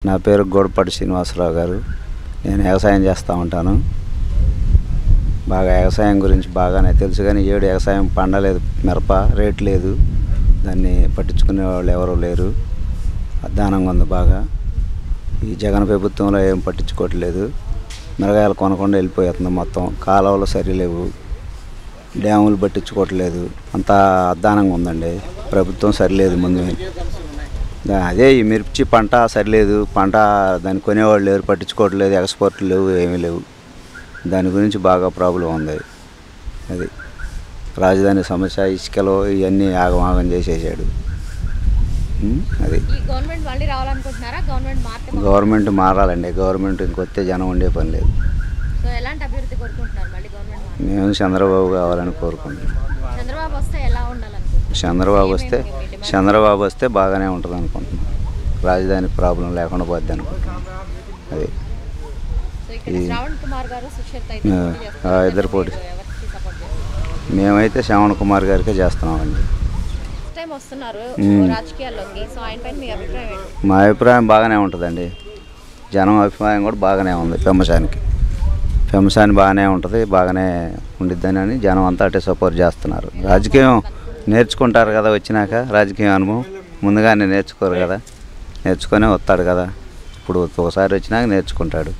నా పేరు గోడపాటి శ్రీనివాసరావు గారు. నేను వ్యవసాయం చేస్తూ ఉంటాను. బాగా వ్యవసాయం గురించి బాగానే తెలుసు, కానీ ఏడు వ్యవసాయం పండలేదు. మిరప రేట్ లేదు, దాన్ని పట్టించుకునే వాళ్ళు ఎవరు లేరు. అధ్వానంగా ఉంది బాగా. ఈ జగన్ ప్రభుత్వంలో ఏం పట్టించుకోవట్లేదు. మిరగాయలు కొనకుండా వెళ్ళిపోతుంది మొత్తం. కాలువలు సరిలేవు, డ్యాములు పట్టించుకోవట్లేదు. అంతా అధ్వానంగా ఉందండి. ప్రభుత్వం సరిలేదు. ముందు అదే ఈ మిర్చి పంట సరిలేదు. పంట దాన్ని కొనేవాళ్ళు లేరు, పట్టించుకోవట్లేదు. ఎక్స్పోర్ట్లు లేవు, ఏమీ లేవు. దాని గురించి బాగా ప్రాబ్లం ఉంది. అది రాజధాని సమస్య, ఇసుకలో ఇవన్నీ ఆగమాగం చేసేసాడు. అది గవర్నమెంట్ మారాలండి. గవర్నమెంట్ ఇంకొస్తే జనం ఉండే పని లేదు. మేము చంద్రబాబు కావాలని కోరుకుంటున్నాం. చంద్రబాబు వస్తే బాగానే ఉంటుంది అనుకుంటున్నాం. రాజధాని ప్రాబ్లం లేకుండా పోద్ది అనుకుంటున్నాం. అది ఇద్దరు పోటీ. మేమైతే శ్రవణ్ కుమార్ గారికే చేస్తున్నామండి. మా అభిప్రాయం బాగానే ఉంటుందండి. జనం అభిప్రాయం కూడా బాగానే ఉంది. ఫెమసాని బాగానే ఉంటుంది, బాగానే ఉండిద్దని జనం అంతా అటే సపోర్ట్ చేస్తున్నారు. రాజకీయం నేర్చుకుంటారు కదా, వచ్చినాక రాజకీయ అనుభవం ముందుగానే నేర్చుకోరు కదా, నేర్చుకునే వస్తాడు కదా. ఇప్పుడు ఒకసారి వచ్చినాక నేర్చుకుంటాడు.